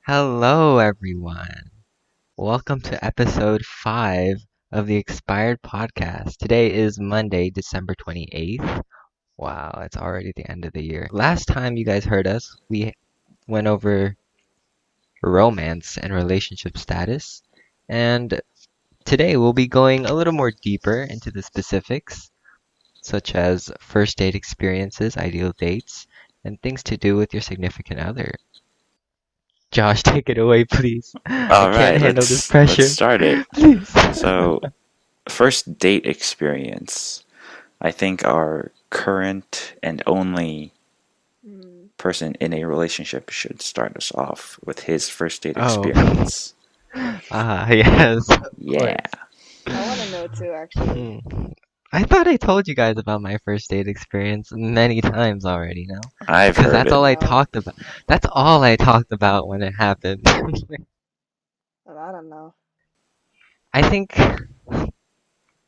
Hello, everyone. Welcome to episode 5 of the Expired Podcast. Today is Monday, December 28th. Wow, it's already the end of the year. Last time you guys heard us, we went over romance and relationship status. And today we'll be going a little more deeper into the specifics, such as first date experiences, ideal dates, and things to do with your significant other. Josh, take it away, please. I All can't right, handle this let's pressure. start it. Please. So, first date experience. I think our current and only Mm, person in a relationship should start us off with his first date Oh. experience. Yes, of Yeah. course. I want to know too, actually. Hmm. I thought I told you guys about my first date experience many times already, no? I've Because heard that's all it. I No, talked about. That's all I talked about when it happened. I don't know. I think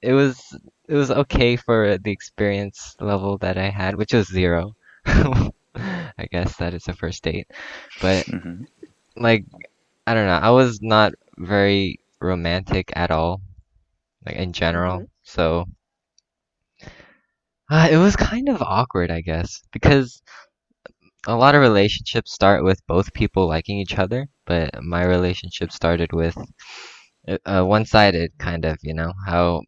it was it was okay for the experience level that I had, which was 0. I guess that is a first date. But hmm like I don't know, I was not very romantic at all, like in Mm-hmm. general. So it was kind of awkward, I guess, because a lot of relationships start with both people liking each other, but my relationship started with one-sided, kind of, how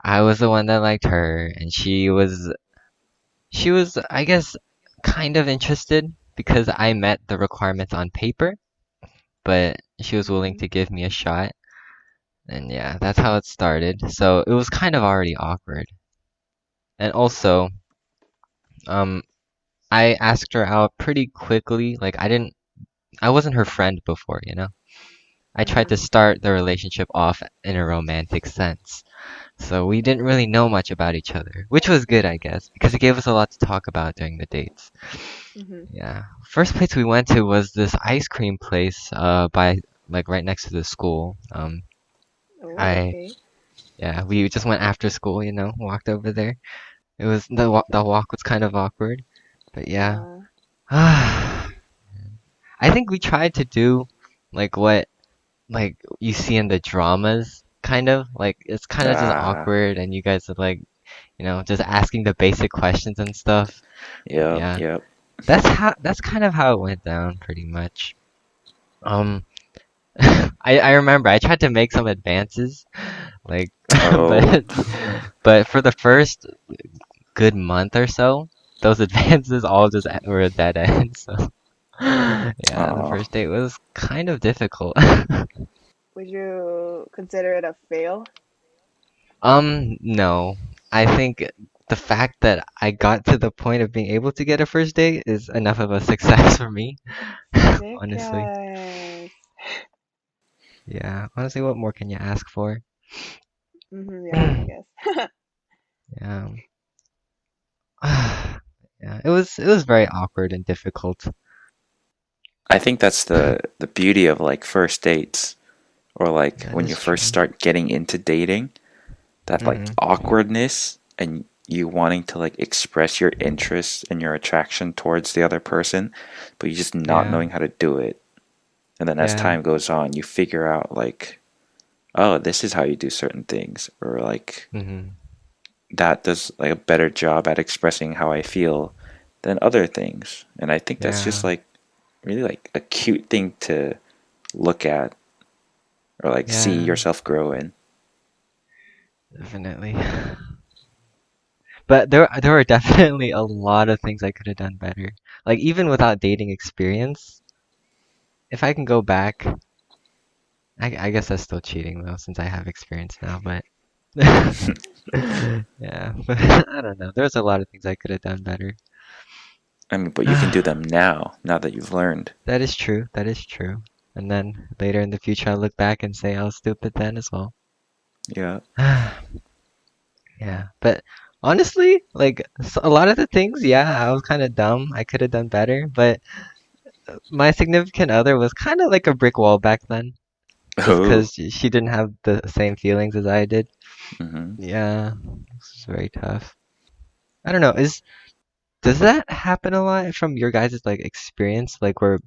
I was the one that liked her, and she was, I guess, kind of interested because I met the requirements on paper, but she was willing Mm-hmm. to give me a shot, and yeah, that's how it started. So it was kind of already awkward. And also, um, I asked her out pretty quickly. Like I wasn't her friend before. I tried to Mm-hmm. start the relationship off in a romantic sense. So we didn't really know much about each other, which was good, I guess, because it gave us a lot to talk about during the dates. Mm-hmm. Yeah. First place we went to was this ice cream place, by like right next to the school. Oh, I okay. yeah, we just went after school, walked over there. The walk was kind of awkward, but yeah. Uh, I think we tried to do like what like you see in the dramas, kind of like it's kind of just Ah, awkward, and you guys are like, just asking the basic questions and stuff. yep, Yeah, yep. that's kind of how it went down, pretty much. Um, I remember I tried to make some advances, like, Oh, but for the first good month or so, those advances all just were a dead end. So yeah, the oh. first date was kind of difficult. would you consider it a fail? No. I think the fact that I got to the point of being able to get a first date is enough of a success for me. Honestly. Because, Yeah. Honestly, what more can you ask for? yeah, I guess. Yeah. Yeah. It was very awkward and difficult. I think that's the beauty of like first dates or like That when you is first true. start getting into dating. That like Hmm. awkwardness and you wanting to like express your interest and your attraction towards the other person, but you just not Yeah. knowing how to do it. And then as Yeah. time goes on, you figure out like, oh, this is how you do certain things, or like Hmm. that does like a better job at expressing how I feel than other things. And I think that's just Yeah. like really like a cute thing to look at or like see Yeah. yourself grow in. Definitely. But there were definitely a lot of things I could have done better. Like even without dating experience, if I can go back, I guess that's still cheating though, since I have experience now, but yeah, but I don't know. There's a lot of things I could have done better. I mean, but you can do them now that you've learned. That is true. That is true. And then later in the future, I'll look back and say I was stupid then as well. Yeah. Yeah, but honestly, like a lot of the things, yeah, I was kind of dumb. I could have done better, but my significant other was kind of like a brick wall back then, just Oh. because she didn't have the same feelings as I did. hmm Yeah, this is very tough. I don't know. Does that happen a lot from your guys' like experience, like where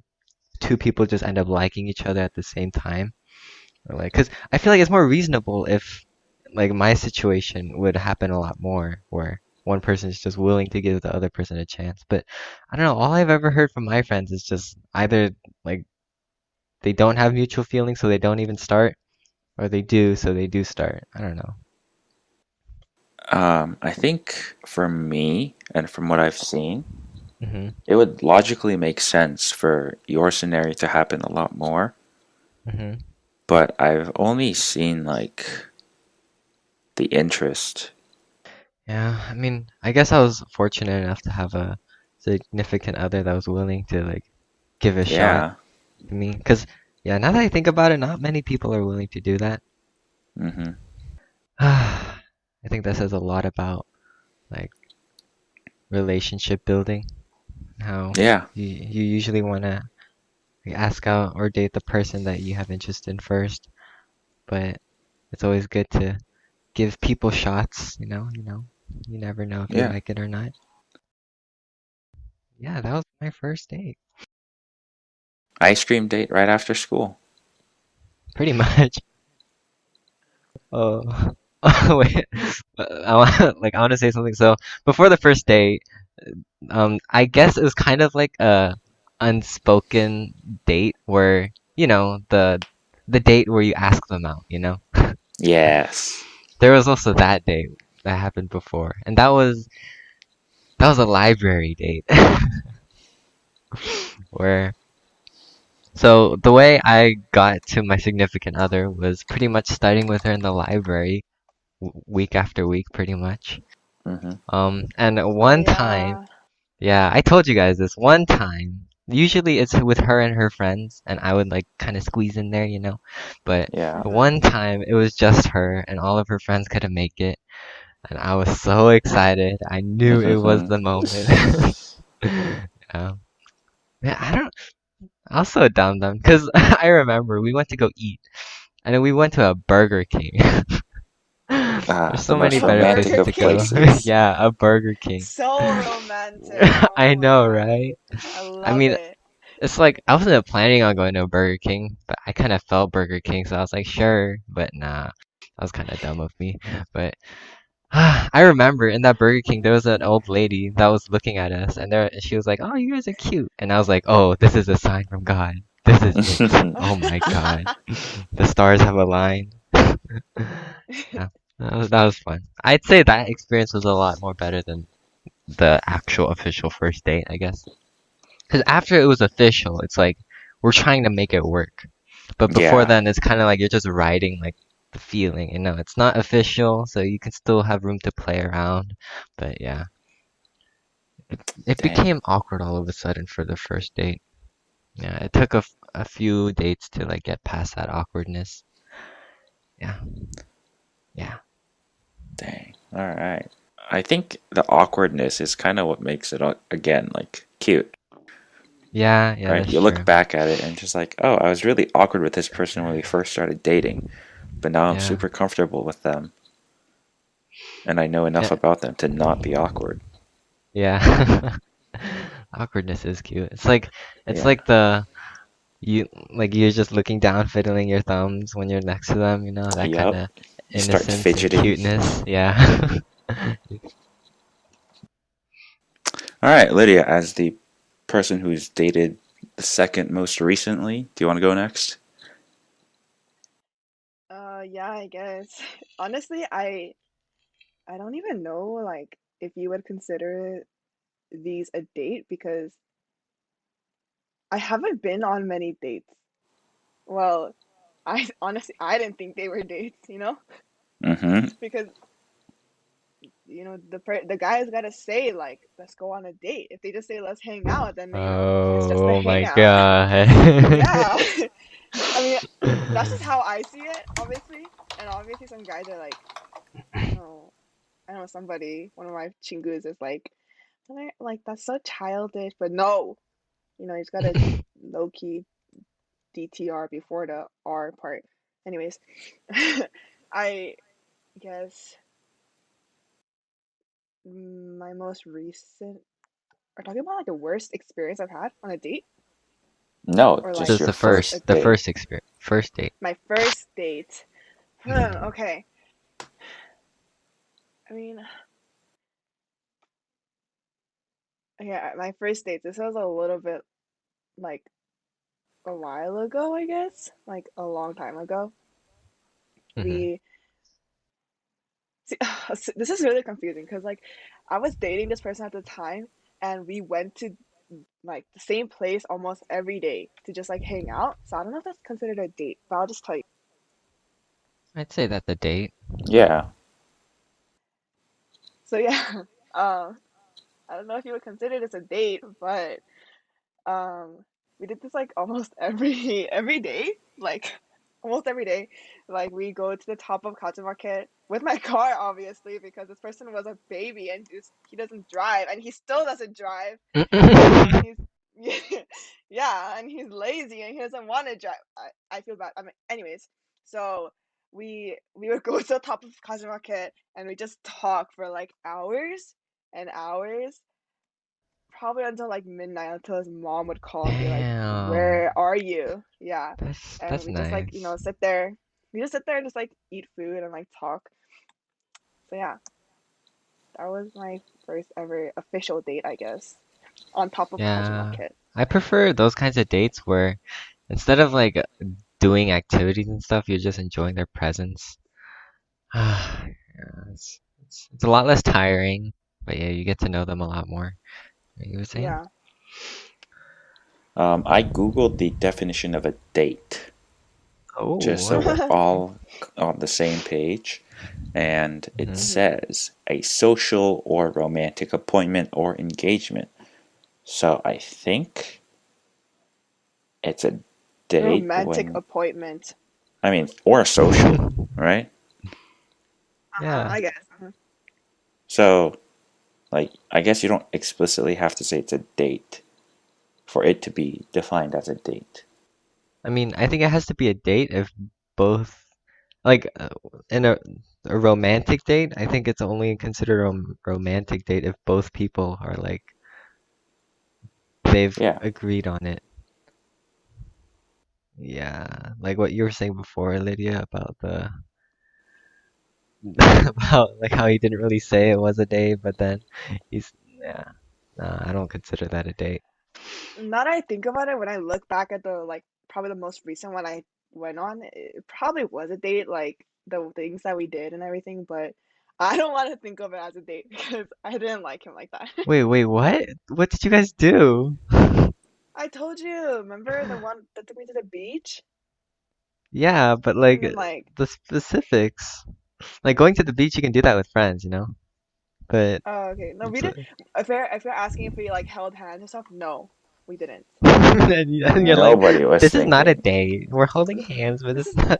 two people just end up liking each other at the same time. Or like, cause I feel like it's more reasonable if like my situation would happen a lot more where one person is just willing to give the other person a chance. But I don't know, all I've ever heard from my friends is just either like they don't have mutual feelings so they don't even start, or they do so they do start. I don't know. I think for me and from what I've seen, Mhm. it would logically make sense for your scenario to happen a lot more, Mhm. but I've only seen like the interest. Yeah, I mean, I guess I was fortunate enough to have a significant other that was willing to like give a shot Yeah. to me. Cause yeah, now that I think about it, not many people are willing to do that. Mm-hmm. I think that says a lot about like relationship building. How Yeah. you usually want to ask out or date the person that you have interest in first, but it's always good to give people shots, you never know if you Yeah. like it or not. Yeah, that was my first date. Ice cream date right after school. Pretty much. Oh, oh wait. I want to say something. So before the first date, I guess it was kind of like a unspoken date where, the date where you ask them out, you know? Yes. There was also that date that happened before, and that was a library date where so the way I got to my significant other was pretty much studying with her in the library week after week, pretty much. Mm-hmm. And Oh one time, yeah. yeah, I told you guys this one time. Usually it's with her and her friends, and I would like kind of squeeze in there, you know. But Yeah. one time it was just her, and all of her friends couldn't make it, and I was so excited. I knew it was the moment. Yeah. Man, I was so dumb, because I remember we went to go eat, and then we went to a Burger King. There's The so many most A better romantic Burger places to of go. King. places. Yeah, a Burger King. So romantic. Oh I my know, god. right? I I love mean, it. it's like I wasn't planning on going to a Burger King, but I kind of felt Burger King, so I was like, sure, but nah. That was kind of dumb of me. But I remember in that Burger King there was an old lady that was looking at us, and she was like, "Oh, you guys are cute," and I was like, "Oh, this is a sign from God. This is it. Oh my God, the stars have aligned." Yeah, that was fun. I'd say that experience was a lot more better than the actual official first date, I guess. Because after it was official, it's like we're trying to make it work. But before Yeah. then, it's kind of like you're just riding like the feeling, it's not official, so you can still have room to play around. But yeah, it Dang. became awkward all of a sudden for the first date. Yeah, it took a few dates to like get past that awkwardness. Yeah, yeah, Dang. All right. I think the awkwardness is kind of what makes it again like cute, yeah, yeah. right? That's You look true. back at it and just like, oh, I was really awkward with this person when we first started dating, but now I'm Yeah, super comfortable with them, and I know enough yeah, about them to not be awkward. yeah. Awkwardness is cute. It's like Yeah. you're just looking down, fiddling your thumbs when you're next to them, that kind Yup. of You start innocence and fidgeting. cuteness. Yeah. All right, Lydia, as the person who's dated the second most recently, do you want to go next? Yeah, I guess. Honestly, I don't even know like if you would consider these a date because I haven't been on many dates. Well, I honestly I didn't think they were dates. Mm-hmm. Because the guy's got to say like let's go on a date. If they just say let's hang out, then it's just a Oh my hangout. God. Yeah. I mean, that's just how I see it, obviously. And obviously some guys are like, no, I know somebody, one of my chingus is like that's so childish, but no, he's got a low key DTR before the R part. Anyways, I guess my most recent, are talking about like the worst experience I've had on a date. No, or like just Just your the first a the date? date. first experience, first date. My first date. Okay. I mean, yeah, my first date. This was a little bit like a while ago, I guess, like a long time ago. Mm-hmm. We see, this is really confusing because like I was dating this person at the time, and we went to like the same place almost every day to just like hang out. So I don't know if that's considered a date, but I'll just tell you. I'd say that's a date. Yeah. So yeah, um, I don't know if you would consider this a date, but um, we did this like almost every day, like almost every day. Like we go to the top of Kaja Market with my car, obviously, because this person was a baby and he doesn't drive, and he still doesn't drive, and he's yeah, and he's lazy and he doesn't want to drive. I feel bad. I mean, anyways, so we would go to the top of Kaja Market and we just talk for like hours and hours, probably until like midnight, until his mom would call and be like, Damn. "Where are you?" Yeah. And That's we just like, nice. sit there. We just sit there and just like eat food and like talk. So yeah, that was my first ever official date, I guess, on top of Yeah. Kajimaket. I prefer those kinds of dates where instead of like doing activities and stuff, you're just enjoying their presence. Yeah, it's a lot less tiring, but yeah, you get to know them a lot more. What you were saying? Yeah. I googled the definition of a date just Oh, so we're okay. all on the same page. And it Hmm. Hmm. says a social or romantic appointment or engagement. So I think it's a date Romantic when, appointment. I mean, or a social, right? Uh-huh, Yeah. I guess. Uh-huh. So, like, I guess you don't explicitly have to say it's a date for it to be defined as a date. I mean, I think it has to be a date if both, like, in a romantic date, I think it's only considered a romantic date if both people are like they've Yeah. agreed on it. Yeah, like what you were saying before, Lydia, about the about like how he didn't really say it was a date, but then he's yeah. No, I don't consider that a date. Now that I think about it, when I look back at the like probably the most recent one I went on, it probably was a date, like the things that we did and everything, but I don't want to think of it as a date because I didn't like him like that. Wait, what? What did you guys do? I told you, remember the one that took me to the beach? Yeah, but And like then like, the specifics. Like going to the beach, you can do that with friends, you know? But oh, okay. No, we it's didn't. If you're asking if we like held hands and stuff, no, we didn't. and you're like, Nobody was this is not a thinking. date. We're holding hands, but this is not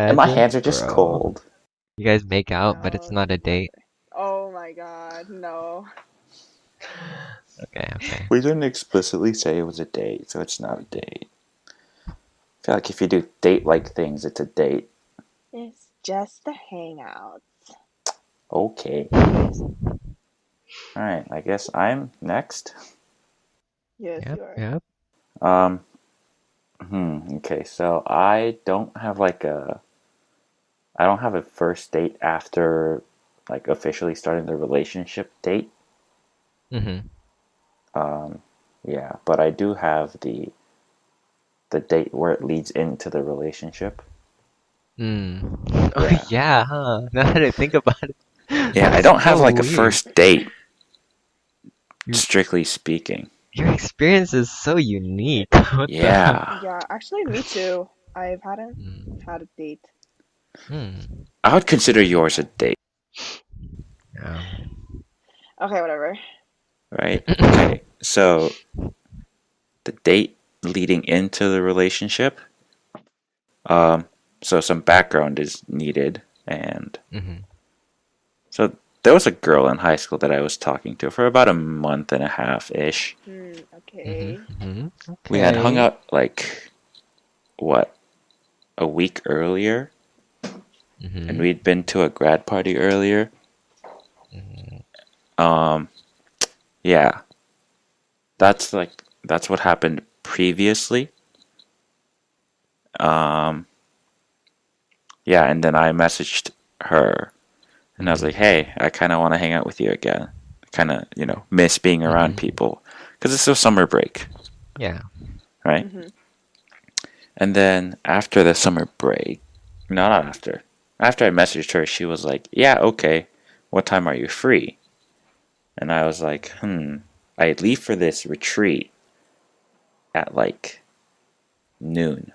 And my imagine, hands are just bro. cold. You guys make out, but it's No, not a date. never. Oh my God, no. Okay, okay. We didn't explicitly say it was a date, so it's not a date. I feel like if you do date like things, it's a date. It's just a hangout. Okay. Anyways, Alright, I guess I'm next. yes, Yep, you are. yep. Um, okay, so I don't have a first date after like officially starting the relationship date. Mm-hmm. Yeah, but I do have the date where it leads into the relationship. Mm. Oh Yeah. yeah, huh? Now that I think about it, Yeah, I that's don't have so like a weird. first date, Your strictly speaking. your experience is so unique. What the? Yeah. Yeah, actually, me too. I hadn't Mm. had a date. Hmm. I would consider yours a date, Yeah. Okay, whatever. right? Okay, so the date leading into the relationship. Um, so some background is needed, and Mm-hmm. so there was a girl in high school that I was talking to for about a month and a half ish. Okay. Mm-hmm. Mm-hmm. We had hung Okay. out like what, a week earlier, and Mm-hmm. we'd been to a grad party earlier. Mm-hmm. Um, yeah, that's what happened previously. Um, yeah, and then I messaged her and I was like, hey, I kind of want to hang out with you again. I kind of, miss being around people because it's still summer break, Yeah. right? Mhm. And then after the summer break, no, not after. After I messaged her, she was like, yeah, okay. What time are you free? And I was like, I leave for this retreat at like noon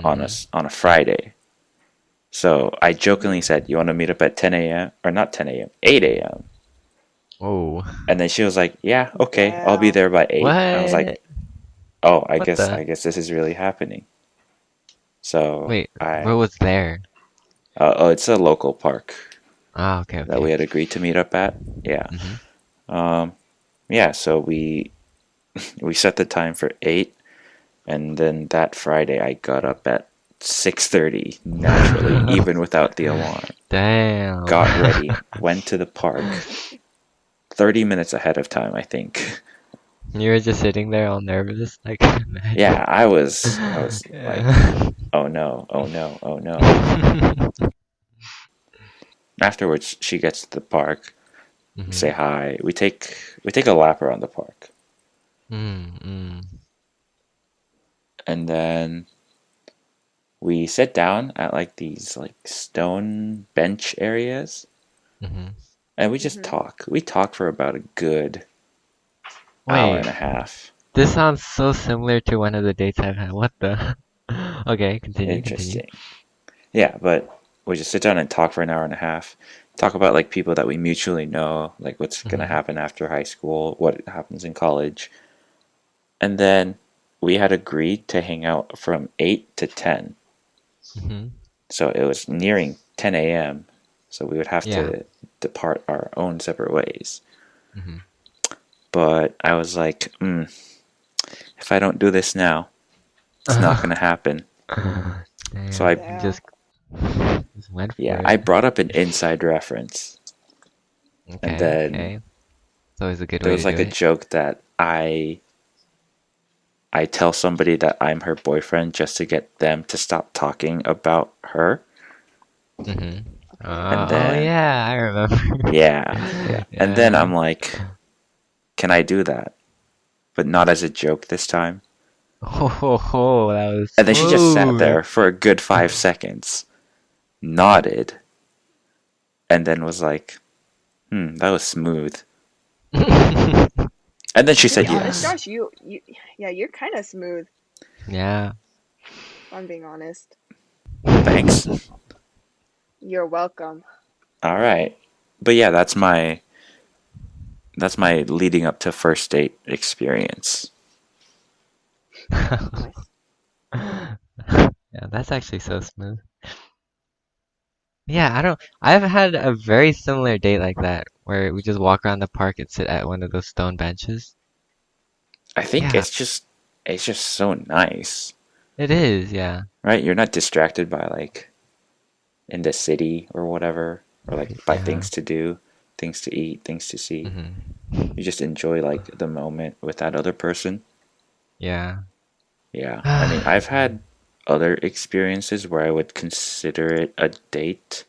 on Mm-hmm. a Friday. So I jokingly Mhm. said, you want to meet up at 10 a.m. or not 10 a.m., 8 a.m. Oh. And then she was like, yeah, okay, I'll be Damn. there by 8. I was like, What? oh, I What guess the? I guess this is really happening. So Wait, what I was there? it's a local park Ah, okay, that we okay. had agreed to meet up at. Yeah. Mm-hmm. Um yeah, so we set the time for 8 and then that Friday I got up at 6:30 naturally, even without the alarm. Damn. Got ready, went to the park 30 minutes ahead of time, I think. You were just sitting there all nervous, like, Yeah, imagine. I was like, Yeah. oh no, oh no, oh no. Afterwards, she gets to the park, we Mm-hmm. say hi. We take a lap around the park. Mm-hmm. And then we sit down at like these like stone bench areas Mm-hmm. and we just Mhm. talk. We talk for about a good hour Wait, and a half. this sounds so similar to one of the dates I've had. What the? Okay, continue. Interesting. Yeah, but we just sit down and talk for an hour and a half. Talk about like people that we mutually know, like what's gonna Mm-hmm. happen after high school, what happens in college. And then we had agreed to hang out from 8 to 10. Mm-hmm. So it was nearing 10 a.m. So we would have Yeah. to depart our own separate ways. Mm-hmm. But I was like, if I don't do this now, it's not going to happen. So Damn, I, you Damn. just went yeah, for I it. brought up an inside reference. And Okay, then okay. It's always a good there way was to do like a it. joke that I tell somebody that I'm her boyfriend just to get them to stop talking about her. Mm-hmm. Okay. And Oh then, yeah, I remember. yeah. And then Yeah. I'm like, can I do that? But not as a joke this time. Oh, that was And then she just sat smooth. there for a good 5 seconds, nodded, and then was like, that was smooth. And then she To be said honest, yes. Josh, yeah, you're kind of smooth. Yeah. If I'm being honest. Thanks. You're welcome. All right. But yeah, that's my leading up to first date experience. Nice. Yeah, that's actually so smooth. Yeah, I've had a very similar date like that where we just walk around the park and sit at one of those stone benches. I think Yeah, it's just so nice, it is, yeah. right? You're not distracted by like in the city or whatever, or like by Yeah. things to do, things to eat, things to see. Hmm. You just enjoy like the moment with that other person. Yeah. Yeah. I mean, I've had other experiences where I would consider it a date,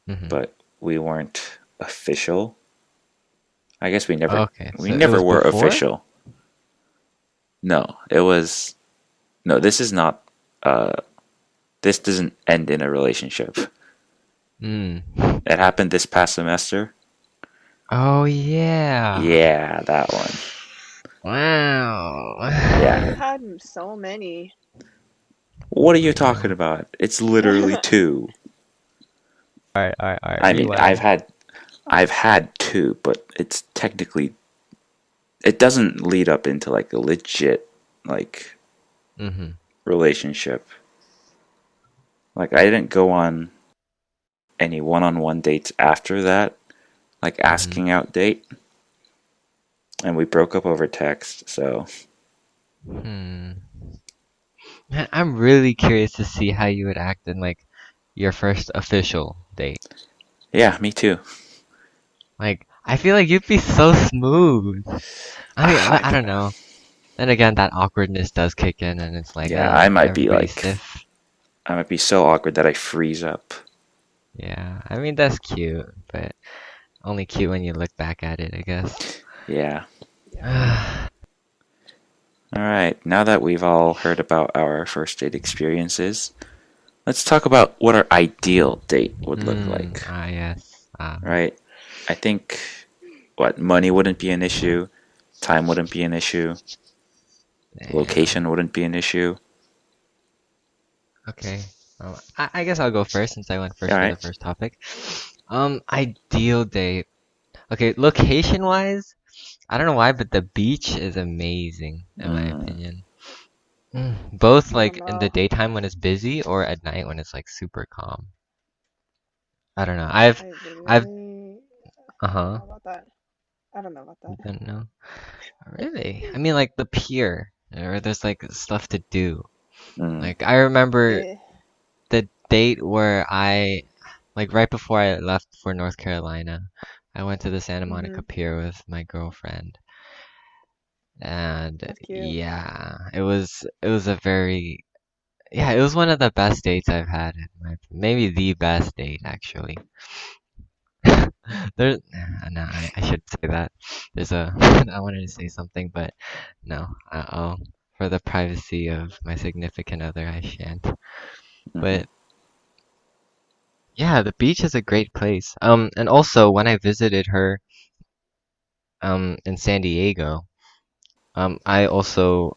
Hmm. but we weren't official. I guess we never Okay, we so it never was were before? official. No, it was no, this is not this doesn't end in a relationship. Mm. It happened this past semester. Oh yeah. Yeah, that one. Wow. Oh, Yeah. you've had so many. What are you Yeah. talking about? It's literally two. Alright, I mean, I've rewind. had I've had two, but it's technically it doesn't lead up into like a legit like Hmm. relationship. Like I didn't go on any one-on-one dates after that, like Hmm. asking out date, and we broke up over text. So Hmm. Man, I'm really curious to see how you would act in like your first official date. yeah, me too. Like, I feel like you'd be so smooth. I mean, I I don't know. Then again, that awkwardness does kick in, and it's like, Yeah, I might be everybody's like, stiff. I might be so awkward that I freeze up. Yeah, I mean that's cute, but only cute when you look back at it, I guess. Yeah. Yeah. All right, now that we've all heard about our first date experiences, let's talk about what our ideal date would look like, Yes. right? I think what money wouldn't be an issue, time wouldn't be an issue, Damn. location wouldn't be an issue. Okay. I guess I'll go first since I went All first for the right. first topic. Ideal date. Okay, location-wise, I don't know why, but the beach is amazing in my Mm, opinion. Both I don't like in the know. daytime when it's busy or at night when it's like super calm. I don't know. I've I I've literally I don't uh-huh. know about that. I don't know about You that. don't know? Really? I mean like the pier or there's like stuff to do. mm, Like I remember Eh. the date where like right before I left for North Carolina, I went to the Santa Monica Mhm. Pier with my girlfriend. And That's cute. yeah, it was a very yeah, it was one of the best dates I've had in my maybe the best date actually. There no, I should say that. There's a I wanted to say something, but no, I'll for the privacy of my significant other, I shan't. hmm But yeah, the beach is a great place. And also when I visited her in San Diego, I also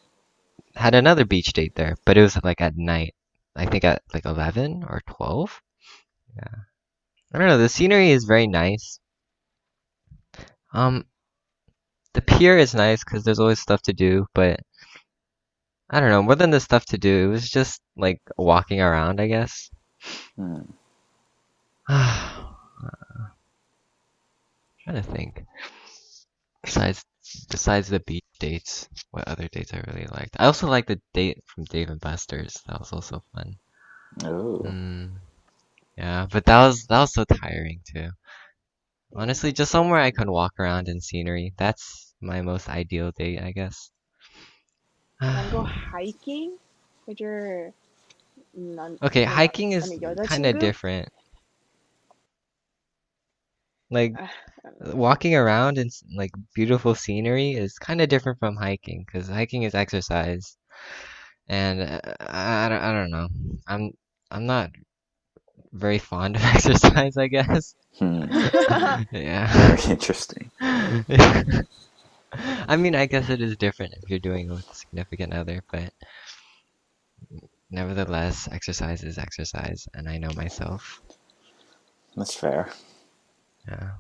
had another beach date there, but it was like at night. I think at like 11 or 12. Yeah. I don't know, the scenery is very nice. Um, the pier is nice because there's always stuff to do, but I don't know, more than the stuff to do, it was just like walking around, I guess. mm. Trying to think. Besides besides the beach dates, what other dates I really liked? I also liked the date from Dave and Buster's. That was also fun. Oh, Mm, yeah, but that was so tiring too. Yeah, Honestly, just it was somewhere I fun. can walk around in scenery. That's my most ideal date, I guess. You wanna go hiking with your Okay, I mean not hiking I is mean kind of 여자친구? different. Like I don't know. walking around in like beautiful scenery is kind of different from hiking because hiking is exercise, and I don't know. I'm I'm not very fond of exercise, I guess. hmm. Yeah. Very interesting. I mean, I guess it is different if you're doing it with a significant other, but nevertheless, exercise is exercise, and I know myself. That's fair. Yeah.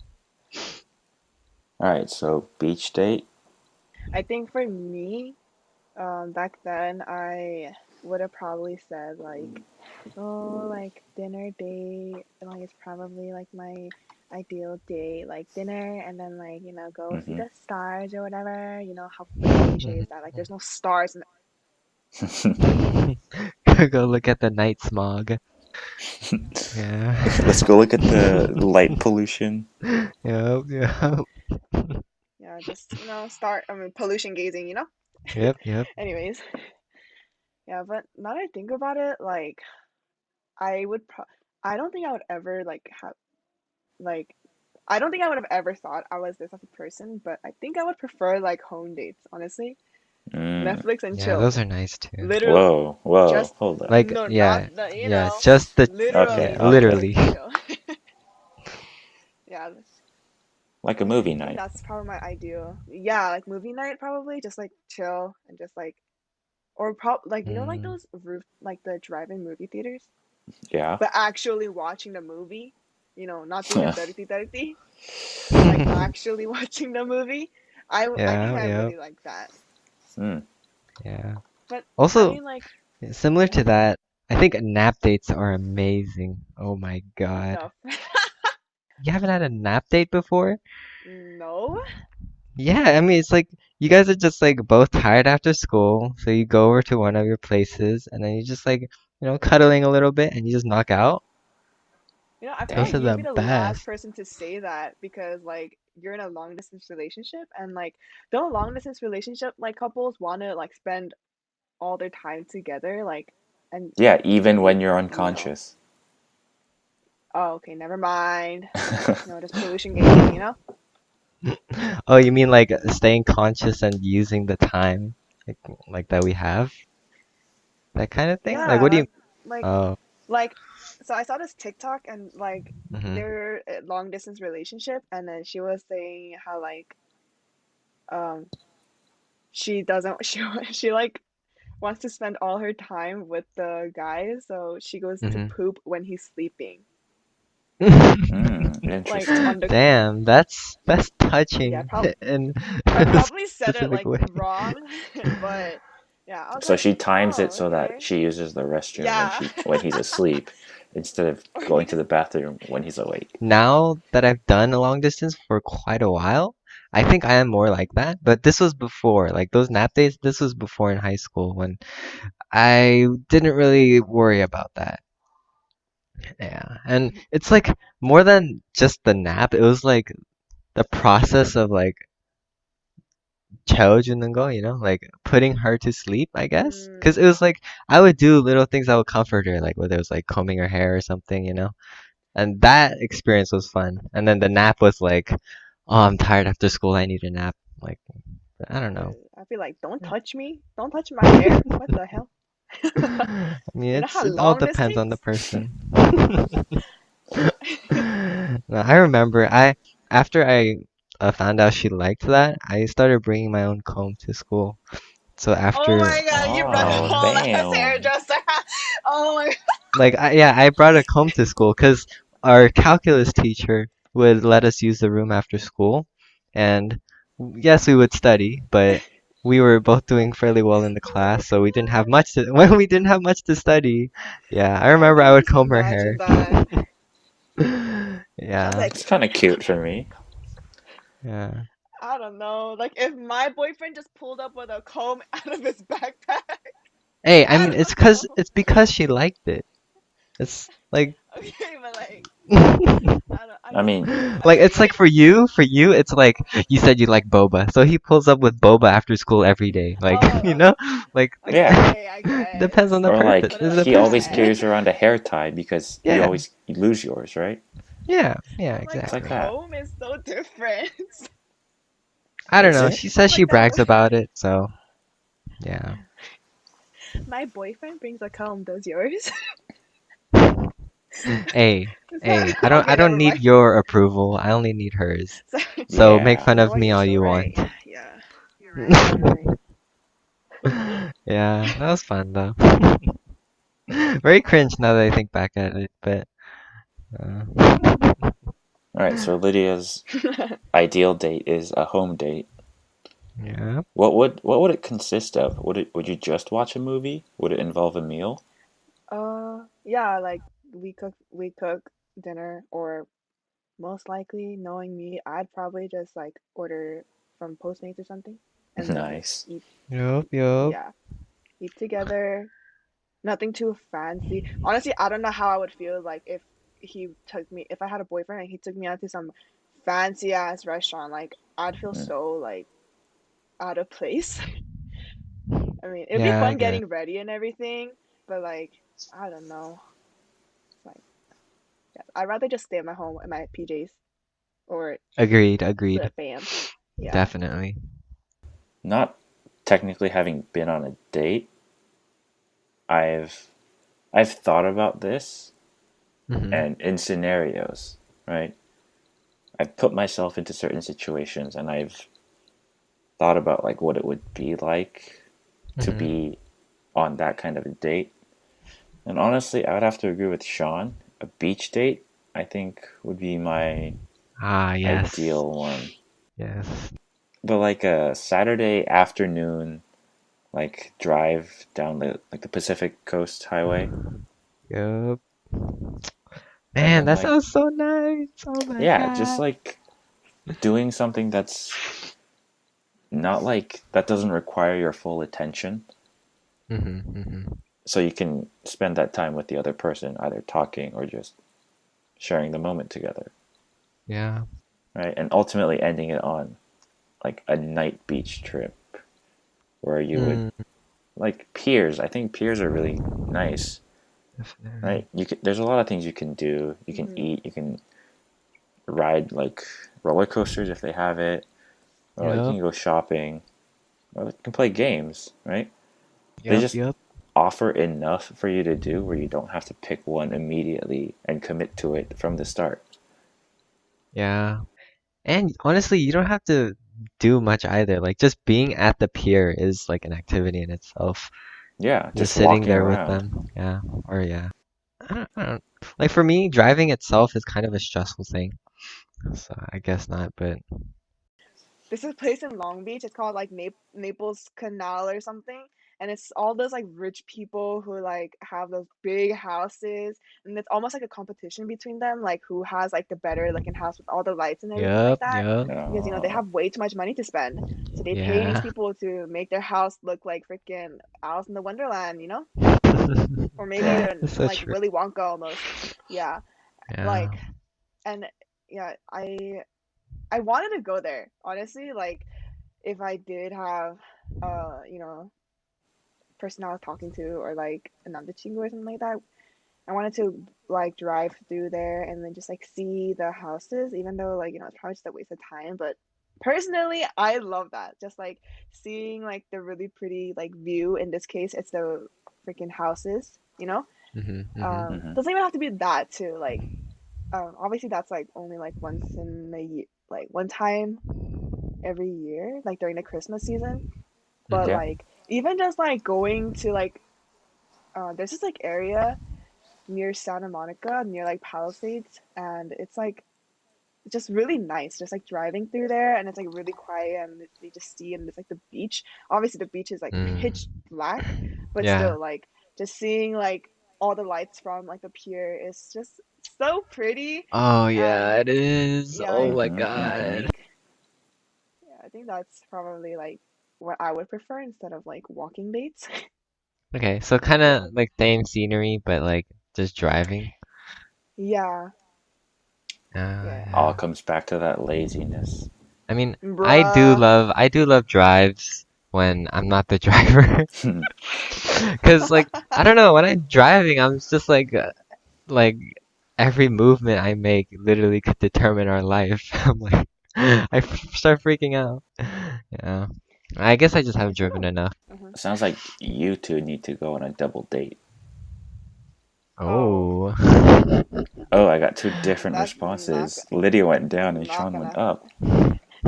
All right, so beach date. I think for me, back then I would have probably said like, oh, like dinner date, and like it's probably like my ideal date, like dinner, and then like go see hmm the stars or whatever. You know how like cliche is that? Like there's no stars in Go look at the night smog. Let's Yeah. go look at the light pollution. Yep, yep. yeah, just start. I mean pollution gazing. Yep, yep. Anyways, yeah, but now that I think about it, like I would I don't think I would ever like have like I don't think I would have ever thought I was this type of person, but I think I would prefer like home dates, honestly. Mm. Netflix and Yeah, chill. those are nice too. Literally. Whoa, whoa, Just hold up. Like, no, not yeah, the, yeah, just the, Okay, yeah, literally okay. Netflix literally. and chill. Yeah, Like a movie I think night. that's probably my ideal. Yeah, like movie night probably, just like chill and just like or like like Mm, those roof like the drive-in movie theaters, Yeah. but actually watching the movie, not doing the yeah, 30 like actually watching the movie. I think yeah, I yeah, really like that. mm. yeah. But I Also, mean like similar yeah, to that, I think nap dates are amazing. Oh my God. no. You haven't had a nap date before? No. Yeah, I mean, it's like you guys are just like both tired after school, so you go over to one of your places and then you just like, cuddling a little bit and you just knock out. I feel Those like are Dang. you'd the be the last best. person to say that because like you're in a long distance relationship, and like don't long distance relationship like couples want to like spend all their time together, like, and Yeah, even when maybe, you're you know, unconscious. oh, okay, never mind. Just pollution gaming, Oh, you mean like staying conscious and using the time like like that we have? That kind of thing? Like Yeah, what do you that's like Oh, like so I saw this TikTok, and like mhm. they're a long distance relationship, and then she was saying how like um she doesn't she like wants to spend all her time with the guy, so she goes to Mhm. poop when he's sleeping. Like Interesting. on the Damn, that's yeah, touching in I a probably said it specific like way. wrong, but yeah, I was So like, she times it "Oh, so that okay." she uses the restroom Yeah. when he's asleep instead of Or going to he's the bathroom when he's awake. Now that I've done a long distance for quite a while, I think I am more like that. But this was before, like those nap days, this was before in high school when I didn't really worry about that. Yeah. And it's like more than just the nap, it was like the process of like 채워주는 거, like putting her to sleep, I guess. Because mm, it was like I would do little things that would comfort her, like whether it was like combing her hair or something. And that experience was fun. And then the nap was like, oh, I'm tired after school. I need a nap. Like, I don't know. I feel like don't touch me, don't touch my hair. What the hell? I mean, You know how it all long this depends on the takes? person. No, I remember after I found out she liked that, I started bringing my own comb to school. So Oh after my God, you brought a Oh, uh, whole ass damn. hairdresser. Oh my yeah, I brought a comb to school because our calculus teacher would let us use the room after school, and yes, we would study, but we were both doing fairly well in the class, so we didn't have much to when we didn't have much to study. Yeah, I I remember I can would just comb her imagine hair. that. I was Yeah, like, It's kind of cute for me. yeah. I don't know. Like if my boyfriend just pulled up with a comb out of his backpack, Hey, I I mean, don't know. it's because she liked it. It's like Okay, but like I don't. I I just. mean, like it's like for you, it's like you said you like boba, so he pulls up with boba after school every day. Like Oh, like yeah. okay, I depends on guess. the Or purpose. like Put it The like he always person. that. carries around a hair tie because Yeah, you lose yours, right? yeah, But like It's a like exactly. that. comb is so different. I don't Is know. it? She says she Like that. brags about it, so yeah. My boyfriend brings a comb. Does yours? Hey, Sorry. I Okay, don't never need mind. your approval. I only need hers. Sorry. So make Yeah. fun You know of what? me You're all so you want. right. Yeah. You're right. You're right. Yeah, that was fun though. Very cringe now that I think back at it, but uh, All right, so Lydia's ideal date is a home date. yeah. What would it consist of? Would you just watch a movie? Would it involve a meal? Yeah, like we cook dinner, or most likely, knowing me, I'd probably just like order from Postmates or something, and then just Nice. eat. Yup, yup. Yeah, eat together. Nothing too fancy. Honestly, I don't know how I would feel like if I had a boyfriend and he took me out to some fancy ass restaurant. Like I'd feel Mm. so like out of place. I mean, it'd be Yeah, I fun get it. getting ready and everything, but like I don't know. Like yeah, I'd rather just stay at my home in my PJs or Agreed, agreed. sweatpants. Yeah. Definitely. Not technically having been on a date, I've I've thought about this Hmm. and in scenarios, right? I've put myself into certain situations and I've thought about like what it would be like to Hmm. be on that kind of a date. And honestly, I would have to agree with Sean. A beach date, I think, would be my Ah, yes. ideal one. Yes. But like a Saturday afternoon, like drive down the Pacific Coast Highway, Yup. and Man, then that like sounds so nice. Oh my yeah, just God. like doing something that's not like that doesn't require your full attention, Hmm. Hmm. so you can spend that time with the other person, either talking or just sharing the moment together. Yeah. right? And ultimately ending it on like a night beach trip where you would Mm, like piers. I think piers are really nice, definitely. right? There's a lot of things you can do. You can Hmm. eat. You can ride like roller coasters if they have it, or like you Yep. can go shopping, or you can play games, right? They Yep. just Yep. offer enough for you to do where you don't have to pick one immediately and commit to it from the start. Yeah. And honestly, you don't have to do much either. Like just being at the pier is like an activity in itself. Yeah, Just just sitting walking there with around. them. Yeah. Or yeah. I don't like for me, driving itself is kind of a stressful thing. So I guess not, but There's a place in Long Beach. It's called like Naples Canal or something, and it's all those like rich people who like have those big houses, and it's almost like a competition between them, like who has like the better looking house with all the lights and everything like yep, that. yep. Because they Uh, have way too much money to spend, so they pay these Yeah. people to make their house look like freaking Alice in the Wonderland, or maybe even That's so like true. Willy Wonka almost. Yeah, Yeah. like and yeah, I wanted to go there honestly, like if I did have person I was talking to or like another chingu or something like that, I wanted to like drive through there and then just like see the houses, even though like it's probably just a waste of time. But personally, I love that. Just like seeing like the really pretty like view. In this case, it's the freaking houses. Mhm. Mhm. mhm. Doesn't even have to be that too. Like obviously that's like only like once in a year, like one time every year, like during the Christmas season. But Yeah. Mhm. like even just like going to like there's this like area near Santa Monica near like Palisades, and it's like just really nice just like driving through there, and it's like really quiet, and you just see, and it's like the beach. Obviously the beach is like Mm. pitch black, but Yeah. still like just seeing like all the lights from like the pier is just so pretty. Oh yeah, And it is. yeah, Oh my yeah, God. I think that's probably like what I would prefer instead of like walking dates. Okay, so kind of like same scenery, but like just driving. Yeah, yeah. All Yeah. comes back to that laziness. I mean, Bruh. I do love drives when I'm not the driver. 'Cause like I don't know, when I'm driving, I'm just like every movement I make literally could determine our life. I'm like start freaking out. Yeah. I guess I just I haven't think driven enough. Sounds like you two need to go on a double date. oh, Oh. Oh, I got two different that's not responses. Lydia went down and not Sean went gonna. up. All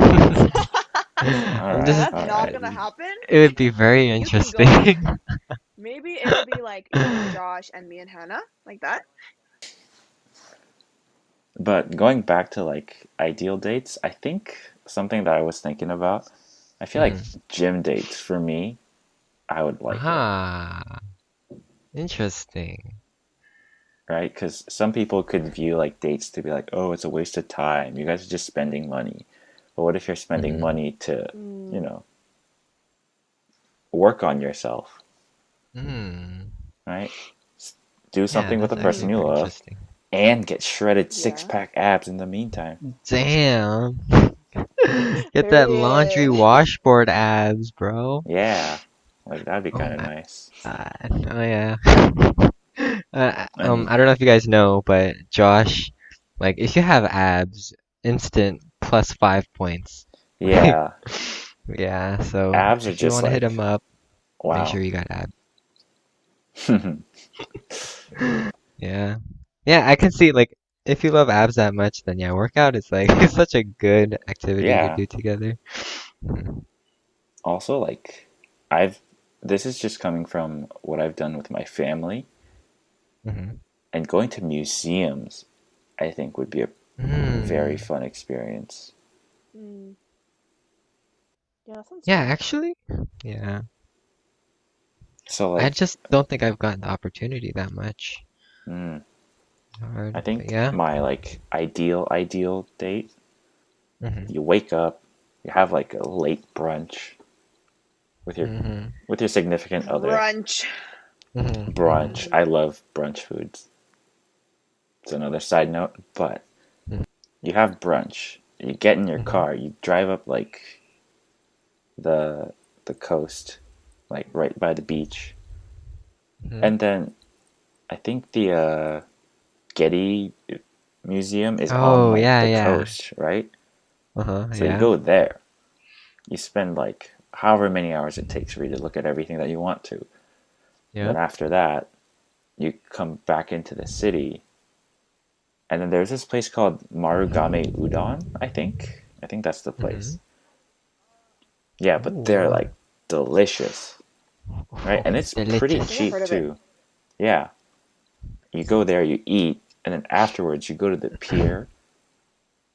I'm Yeah, right, just that's all not right. gonna happen. it would be very You can go. interesting. Maybe it'll be like Josh and me and Hannah like that. But going back to like ideal dates, I think something that I was thinking about, I feel like Mhm. gym dates for me, I would like it, Ah, interesting. right? Because some people could view like dates to be like, oh, it's a waste of time. You guys are just spending money. But what if you're spending Mhm. money to, you Mm, know, work on yourself, Hmm. right? Do Yeah, something with the that's actually person you mm-hmm. very love interesting. and get shredded six Yeah. pack abs in the meantime. Damn. Get that laundry Period. washboard abs, bro. Yeah, like that'd be Oh kind of my nice. God. Oh yeah. And I don't know if you guys know, but Josh, like, if you have abs, instant plus 5 points. Like, yeah, yeah. So abs are if you just want to hit like, him up, make wow. sure you got abs. Yeah. Yeah, I can see like if you love abs that much, then yeah, workout is like it's such a good activity to Yeah. do together. Mm. Also, like, I've, this is just coming from what I've done with my family, Mhm. and going to museums, I think would be a very Mm. fun experience. Mm, yeah, that sounds Yeah, fun. actually, yeah. So, I like, just don't think I've gotten the opportunity that much. mm, I Hard, but think yeah. my, like, ideal date, Mhm. you wake up, you have, like, a late brunch with your, Mhm. with your significant other. Brunch. Mhm. Mhm. Brunch. Mm-hmm. I love brunch foods. It's another side note, but Mhm. you have brunch. you get in your Mm-hmm. car, you drive up like the the coast, like right by the beach, Mm-hmm. and then I think the Getty Museum is on Oh, like yeah, the yeah. coast, right? Uh-huh, So you yeah. go there, you spend like however many hours it takes for you to look at everything that you want to. And then Yep. after that, you come back into the city, and then there's this place called Marugame Udon, I think. I think that's the Mm-hmm. place. Yeah, but Ooh, they're like delicious, right? And it's pretty I delicious. think I've cheap heard of it. too. Yeah, you go there, you eat, and then afterwards you go to the pier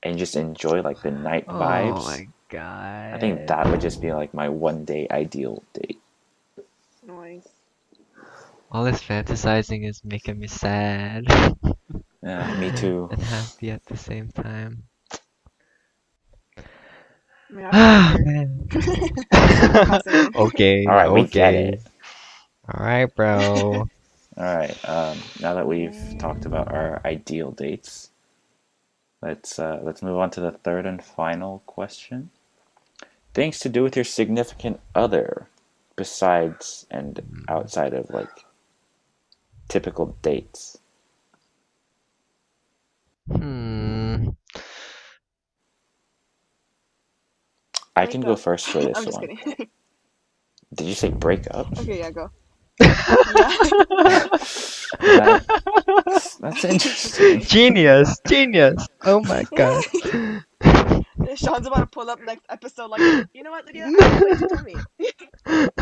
and just enjoy like the night Oh vibes. my I think God. that would just be like my 1 day ideal date. Nice. All this fantasizing is making me sad Yeah, me too. and happy at the same time. I mean, I have a Ah, partner. man. I'm passing in. All Okay, right, we get okay. it. All right, bro. All right. Now that we've talked about Mm, our ideal dates, let's move on to the third and final question. Things to do with your significant other, besides and outside of like typical dates. Hmm. I can break go up. first for this I'm just one. kidding. Did you say break up? Okay, yeah, go. Yeah. that that's interesting. Genius, genius. Oh my God. Sean's about to pull up next episode. Like, you know what, Lydia? I can't wait to tell me.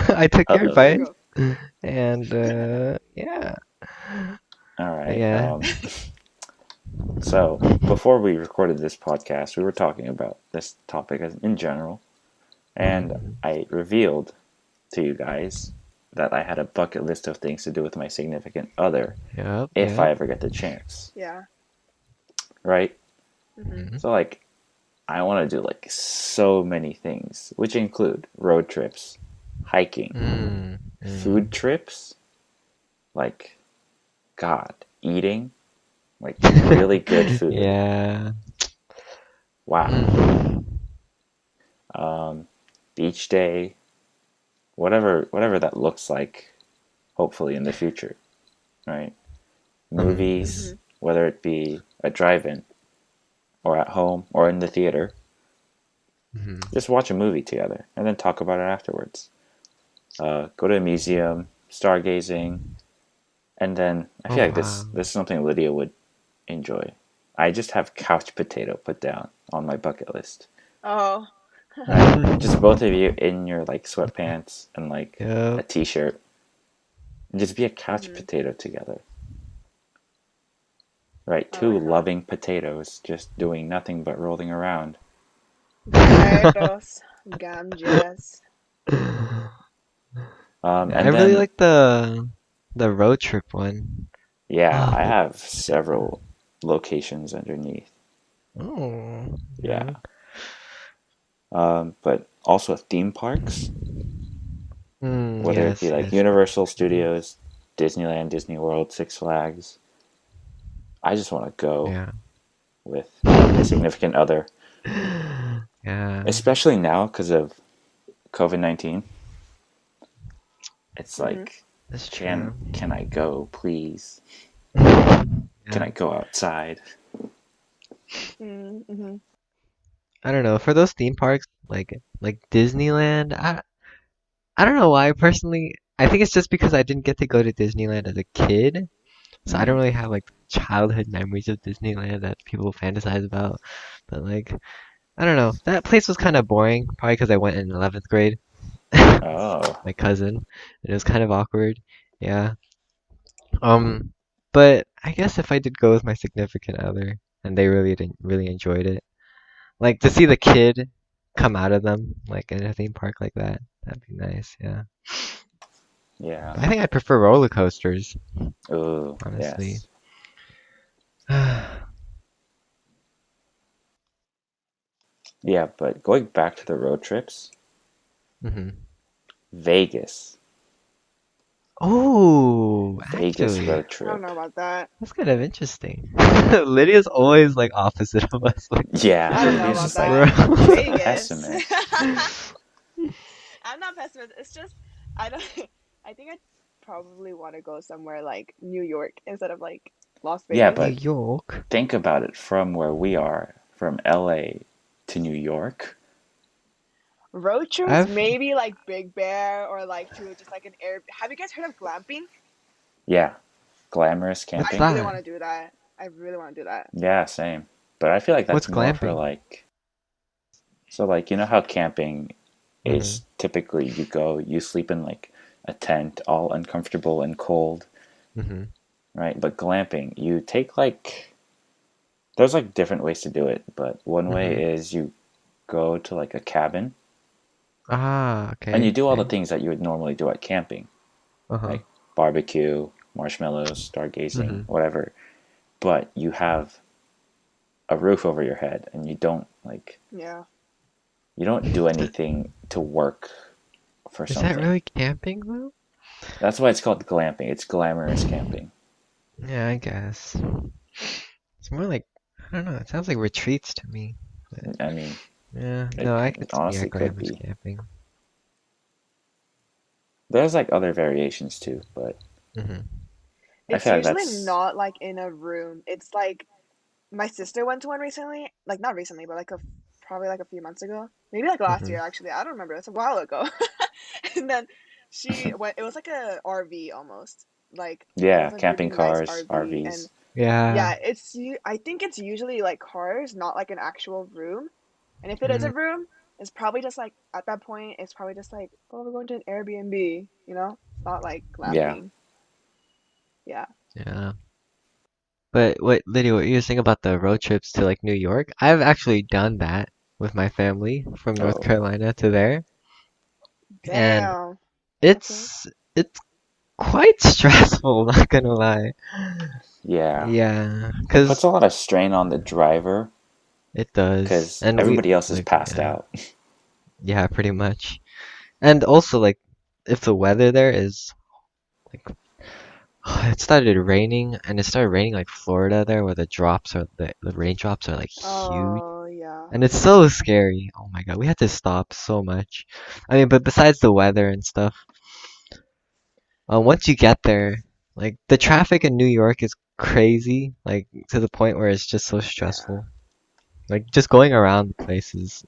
I took Uh your oh. Okay, advice go. and yeah. All right. Yeah. So before we recorded this podcast, we were talking about this topic in general, and Mm-hmm. I revealed to you guys that I had a bucket list of things to do with my significant other Yep, if I yep. ever get the chance, Yeah. right? Mhm. Mm-hmm. So like I want to do like so many things, which include road trips, hiking, Mm, food mm. trips, like God, eating like really good food. Yeah. Wow. Mm. Um, beach day, whatever that looks like, hopefully in the future, right? Mm-hmm. Movies, Mhm. whether it be a drive-in or at home or in the theater, Mm-hmm. just watch a movie together and then talk about it afterwards. Go to a museum, stargazing, and then I Oh feel like this wow. this is something Lydia would enjoy. I just have couch potato put down on my bucket list, Oh. right? Just both of you in your like sweatpants and like a Yep. t-shirt, and just be a couch Mhm. potato together, right? I Two like that. loving potatoes just doing nothing but rolling around. Potatoes, gamjas. I And really then like the road trip one. yeah, I Oh, have several locations underneath. oh, Yeah, yeah. but also theme parks, whether it be Yes, like yes. Universal Studios, Disneyland, Disney World, Six Flags. I just want to go Yeah. with my significant other, Yeah, especially now because of COVID-19. It's Mhm. like, that's can true. can I go, please? Can Yeah. I go outside? Mhm. I don't know. For those theme parks, like Disneyland, I don't know why personally. I think it's just because I didn't get to go to Disneyland as a kid, so I don't Mm. really have like childhood memories of Disneyland that people fantasize about. But like, I don't know. That place was kind of boring, probably because I went in 11th grade. Oh, My cousin, and it was kind of awkward. Yeah. Um, but I guess if I did go with my significant other and they really enjoyed it, like to see the kid come out of them, like in a theme park like that, that'd be nice. Yeah. yeah. But I think I prefer roller coasters, Oh, honestly. yes. Yeah, but going back to the road trips, hmm Vegas. Oh, Vegas actually, road I don't trip. know about that. that's kind of interesting. Lydia's always like opposite of us. Like, Yeah, I don't know Lydia's about just bro. like that. the Vegas. pessimist. I'm not pessimist. It's just I don't. I think I probably want to go somewhere like New York instead of like Las Yeah, Vegas. New but York. think about it from where we are, from LA to New York. Road trips, I've maybe like Big Bear or like to just like an air. Have you guys heard of glamping? Yeah, glamorous what's I camping. really that? want to do that. I really want to do that. Yeah, same. But I feel like What's that's more for glamping? like, so like, you know how camping Mm-hmm. is typically you go, you sleep in like a tent, all uncomfortable and cold, Mm-hmm. right? But glamping, you take like, there's like different ways to do it, but one way Mm-hmm. is you go to like a cabin Ah, and you okay, do all the okay. things that you would normally do at camping, Uh-huh. like barbecue, marshmallows, stargazing, Mm-hmm. whatever. But you have a roof over your head and you don't like, Yeah. you don't do anything to work for Is that something. really camping though? That's why it's called glamping. It's glamorous camping. Yeah, I guess. It's more like, I don't know, it sounds like retreats to me. But I mean, yeah, no, it, I it could see yeah, honestly could glamorous be. camping. There's like other variations too, but Mm-hmm. I It's feel like usually that's not like in a room. It's like my sister went to one recently. Like not recently, but like a probably like a few months ago. Maybe like last Mm-hmm. year actually. I don't remember. It's a while ago. And then she went. It was like a RV almost. Like it yeah, was a camping really nice cars, RV, and RVs. Yeah. yeah, I think it's usually like cars, not like an actual room. And if it is Mm, a room, it's probably just like at that point, it's probably just like, oh, we're going to an Airbnb. It's not like Yeah. glamping. Yeah. yeah. But what, Lydia, what you were saying about the road trips to like New York? I've actually done that with my family from North Oh, Carolina to there, and Damn. Okay. it's quite stressful, not gonna lie. yeah. Yeah, It puts 'cause a lot of strain on the driver it does. because And we everybody else is like passed out. yeah, pretty much. And also like if the weather there is like it started raining and it started raining like Florida there where the raindrops are like huge. Oh, yeah. And it's so scary. Oh my God, we had to stop so much. I mean, but besides the weather and stuff, once you get there, like the traffic in New York is crazy, like to the point where it's just so Yeah. stressful. Like just going around the places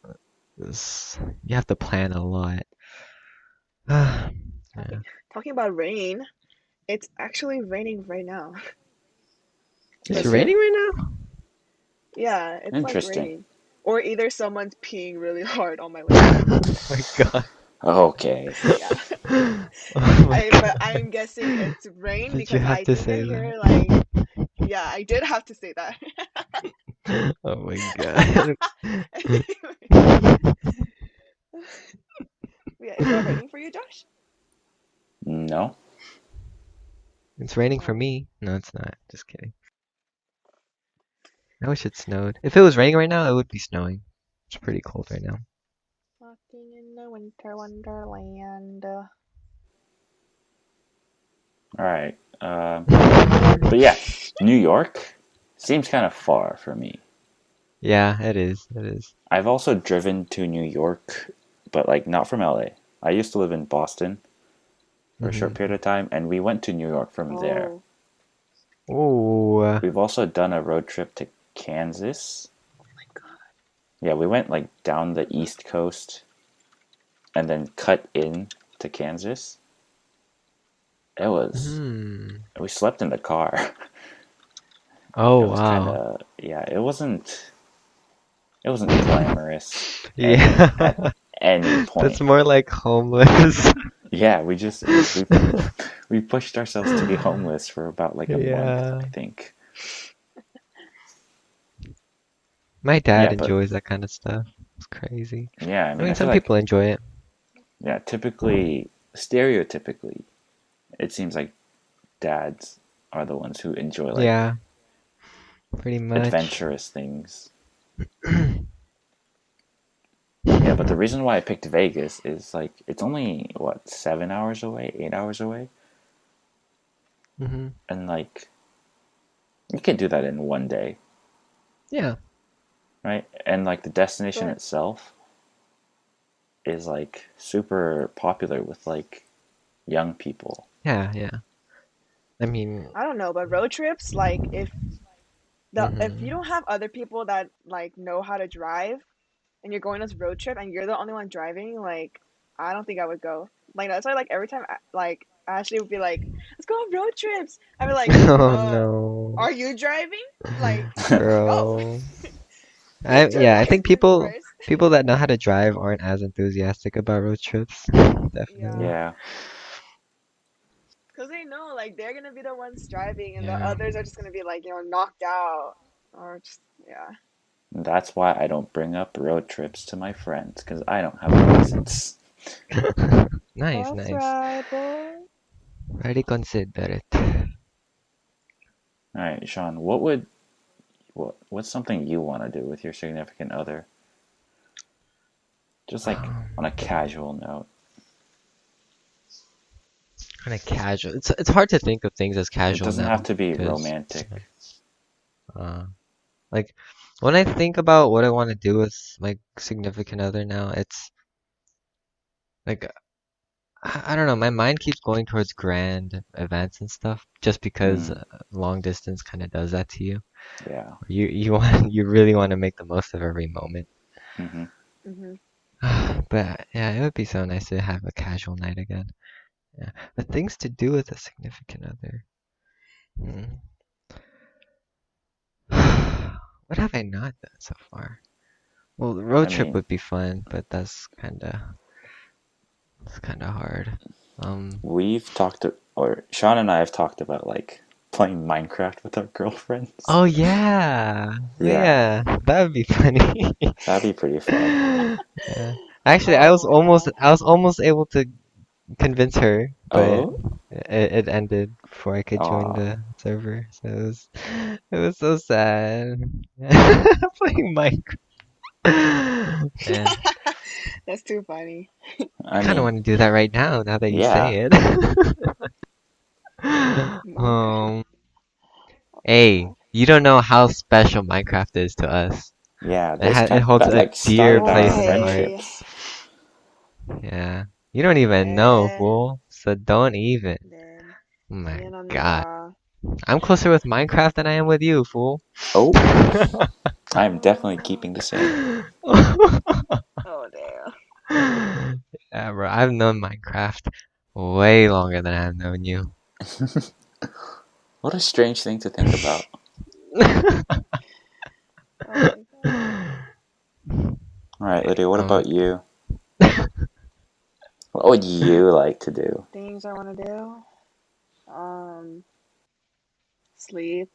is you have to plan a lot. Talking Yeah. talking about rain, it's actually raining right now It's for Is it? raining me. right now? Yeah, it's like Interesting. raining. Or either someone's peeing really hard on my window. Oh my God. Okay. Yeah. Oh my But God. I'm guessing it's rain Did you because have I to think I say hear that? like, yeah, I did have to say that. Oh my God. Anyway, yeah, it's not raining for you, Josh? No. It's raining for Oh, me. No, it's not. Just kidding. I wish it snowed. If it was raining right now, it would be snowing. It's pretty cold right now. walking in the winter wonderland. All right. But yeah, New York seems kind of far for me. Yeah, it is. It is. I've also driven to New York, but like not from LA. I used to live in Boston for a short Mm-hmm. period of time, and we went to New York from there. Oh, Oh, We've also done a road trip to Kansas. my God. Yeah, we went like down the East Coast and then cut in to Kansas. It was, hmm. we slept in the car. It Oh, was kind wow. of, yeah, it wasn't glamorous at Yeah. any That's point. more like homeless. Yeah, we pushed ourselves to be homeless for about like a month, Yeah. I think. My dad Yeah, but enjoys that kind of stuff. It's crazy. yeah, I I mean, I mean, feel some like people enjoy it. yeah, typically, stereotypically, it seems like dads are the ones who enjoy like Yeah, pretty much. adventurous things. Yeah, but the reason why I picked Vegas is like it's only what 7 hours away, 8 hours away. Mm-hmm. and like you can do that in one day, Yeah. right? And like the destination But itself is like super popular with like young people. Yeah. Yeah. I mean, I don't know, but road trips, like if you mm-hmm. don't have other people that like know how to drive and you're going on this road trip and you're the only one driving, like I don't think I would go. Like that's why like every time like Ashley would be like, "Let's go on road trips." I'd be like, Oh no, are you driving?" Like, no. bro. Use your I think license first. people that know how to drive aren't as enthusiastic about road trips. Definitely. Yeah. Yeah, Because they know like they're gonna be the ones driving and the Yeah. others are just gonna be like, knocked out. Or just yeah. that's why I don't bring up road trips to my friends because I don't have a license. Nice, That's nice. right, boy. Very considerate. All right, Sean, what's something you want to do with your significant other? Just like on a casual note. Kind of casual. It's hard to think of things as It casual doesn't have now to be because romantic. uh, like when I think about what I want to do with my significant other now, it's like I don't know. My mind keeps going towards grand events and stuff, just because Mm, long distance kind of does that to you. yeah. You want you really want to make the most of every moment. Hmm. Mhm. But yeah, it would be so nice to have a casual night again. Yeah, but things to do with a significant other. Hmm. What have I not done so far? Well, the road I trip mean, would be fun, but it's kind of hard. we've talked to, or Sean and I have talked about like playing Minecraft with our girlfriends. Oh yeah, Yeah, that would be funny. that'd be pretty fun. Yeah. Actually, Oh my god. I was almost able to convince her, but Oh, it ended before I could join aw. the server. So it was so sad. Playing Minecraft. Man, That's too funny. I I kind of mean, want to do that right now that you yeah, say it. Minecraft. Um, hey, Oh. you don't know how special Minecraft is to us. yeah. This It kind holds that a like dear started our place in my heart. Hey. friendships. Yeah. You don't even know, Eh. fool. So don't even. 네. Oh my God. 당연합니다. I'm closer with Minecraft than I am with you, fool. Oh, I am definitely Oh. keeping the same. Oh damn. Yeah, bro. I've known Minecraft way longer than I've known you. What a strange thing to think about. Oh my god. All right, Lydia, what Um, about you? What would you like to do Things I want to do. Sleep.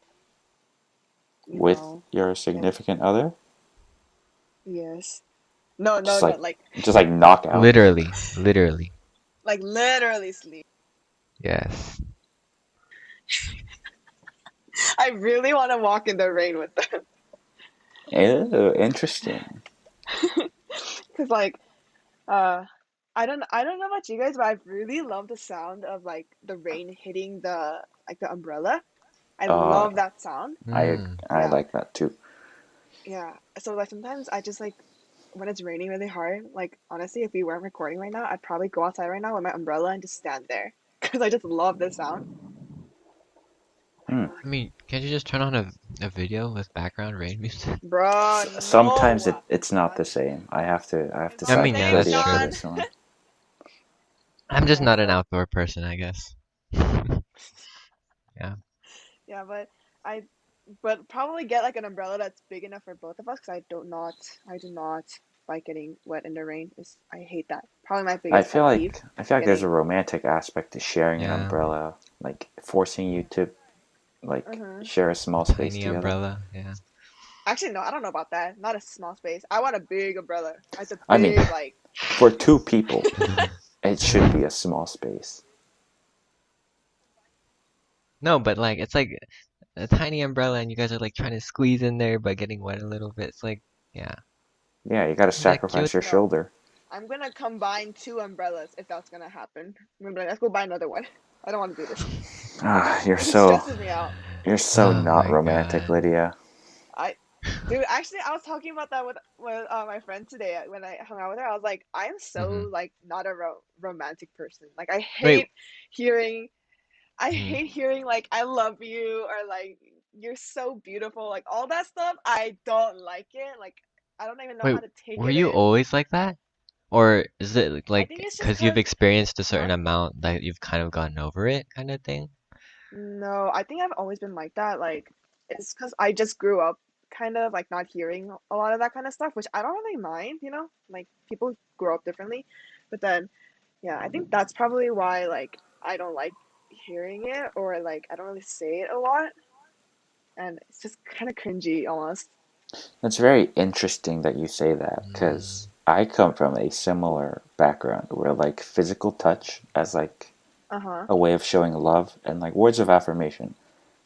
You with know. your Get significant other? yes. No, no, Just no. like, Like, just like knockout. literally, literally. like literally sleep. Yes. I really want to walk in the rain with them. Ew, interesting. Cause like, uh, I don't know about you guys, but I really love the sound of like the rain hitting the umbrella. I Uh, love that sound. I Yeah, like that too. yeah. So like sometimes I just like when it's raining really hard. Like honestly, if we weren't recording right now, I'd probably go outside right now with my umbrella and just stand there. Cause I just love the sound. Hmm. I mean, can't you just turn on a video with background rain music? Bro, Sometimes no. it's not the Not, same. I have it's to not I the cite mean, yeah, same, that's Lydia for true. Sean. this one. I'm just Yeah, not an so outdoor person, I guess. Yeah. yeah, I but probably get like an umbrella that's big enough for both of us because I do not like getting wet in the rain. I hate that. Probably my biggest pet peeve. I feel like there's a Getting romantic aspect to sharing an Yeah. umbrella, like forcing you to like hmm share a A small space tiny together. umbrella. Yeah. Actually, no, I don't know about that. Not a small space. I want a big umbrella. It's a I mean, big like. for two people, it should be a small space. No, but like it's like a tiny umbrella and you guys are like trying to squeeze in there but getting wet a little bit. It's like, yeah. Yeah, you gotta Isn't that cute? sacrifice your No, shoulder. I'm gonna combine two umbrellas if that's gonna happen. I'm gonna be like, let's go buy another one. I don't want to do this. Ah, you're It just so stresses me out. you're so Oh not my romantic, God. Lydia. I, dude, actually, I was talking about that with my friend today when I hung out with her. I was like, I am Hmm. so like not a romantic person. Like Wait. hearing, I Hmm. hate hearing like I love you or like you're so beautiful. Like all that stuff, I don't like it. Like I don't even know Wait, how to take were it you in. always like that? Or is it I like think it's just because you've cause, experienced a certain huh? amount that you've kind of gotten over it kind of thing? No, I think I've always been like that. Like, it's because I just grew up kind of like not hearing a lot of that kind of stuff, which I don't really mind, you know? Like, people grow up differently. But then, yeah, I think that's probably why, like, I don't like hearing it or, like, I don't really say it a lot. And it's just kind of cringy almost. It's very interesting that you say that Mm. because I come from a similar background where like physical touch as like Uh-huh. a way of showing love and like words of affirmation,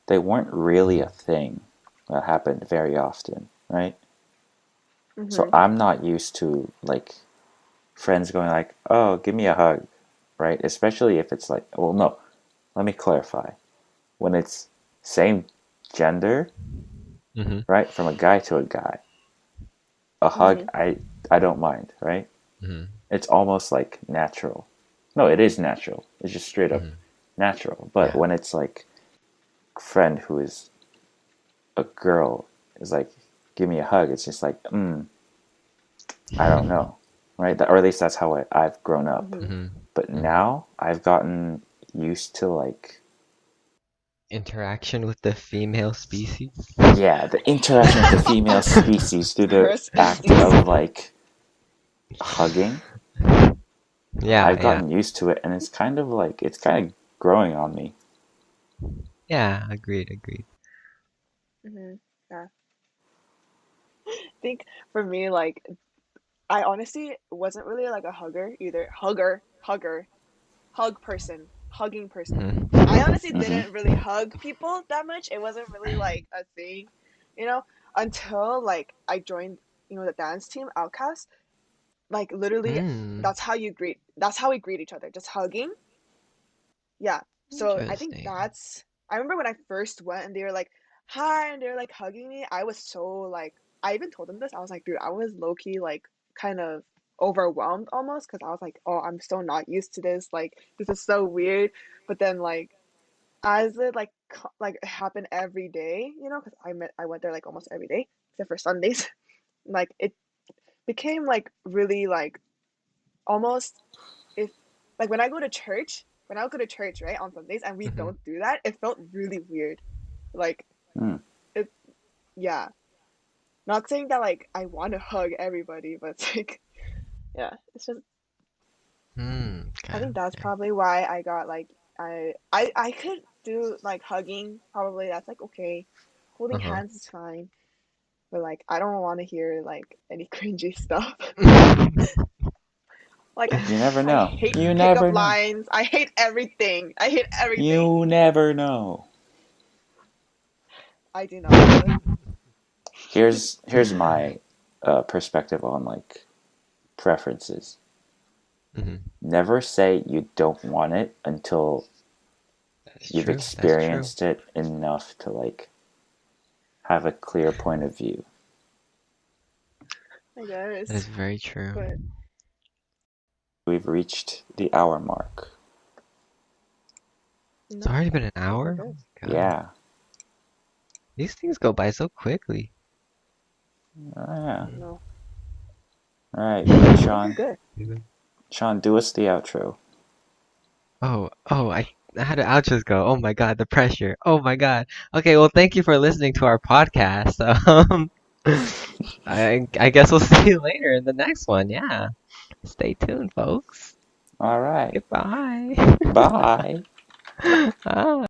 they weren't really Hmm. a thing that happened very often, right? So Mm-hmm. I'm not used to like friends going like, "Oh, give me a hug," right? Especially if it's like, well, no, let me clarify. When it's same gender, Hmm. right, from a guy to a guy, a hug, Mm-hmm. I don't mind, right? Hmm. It's almost like natural. No, it is natural. It's just straight up Hmm. natural. But Yeah. when it's like a friend who is a girl is like, give me a hug, it's just like, I don't know, right? Or at least that's how I've grown up. Mm-hmm. Hmm. But Hmm. now I've gotten used to like, Interaction with the female species. yeah, the interaction with the female species through Her the act species. of like hugging. Yeah, I've yeah, gotten used to it, and it's kind of like it's kind of growing on me. yeah. Agreed, agreed. Mm-hmm. Yeah. I think for me, like, I honestly wasn't really like a hugger either. Hug person, hugging person. I Hmm. honestly Hmm. didn't really hug people that much. It wasn't really like a thing, you know, until like I joined, the dance team, Outcast. Like literally, Hmm. that's how we greet each other, just hugging. Yeah. So I think Interesting. I remember when I first went and they were like, hi, and they were like hugging me. I was so like, I even told them this. I was like, dude, I was low key like kind of overwhelmed almost because I was like, oh, I'm so not used to this. Like, this is so weird. But then like, as it like, like happened every day, because I went there like almost every day except for Sundays. Like, it became like really like almost if like when I would go to church, right, on Sundays and we Hmm. don't do that, it felt really weird. Like Mm. it yeah. Not saying that like I want to hug everybody, but it's like it's just Hmm. I Okay. think that's Okay. probably why I got like I could do like hugging, probably that's like okay. Holding Uh-huh. hands is fine. But like I don't want to hear like any cringy stuff. Like You never I know. hate You pickup never know. lines. I hate everything. I hate everything. You never know. I do not know. Here's my perspective on like preferences. Hmm. Never say you don't want it until That's you've true. That's true. experienced it enough to like have a clear point of view. I That is guess. very true. But We've reached the hour mark. It's no, already been an I think we're hour? good. Oh my God. Yeah. These things go by so quickly. Yeah. No, All right, I think we're Sean. good. Sean, do us the outro. Oh, how do outros go? Oh my God, the pressure. Oh my God. Okay, well, thank you for listening to our podcast. I guess we'll see you later in the next one. Yeah. Stay tuned, folks. All right. Goodbye. Bye. Ah.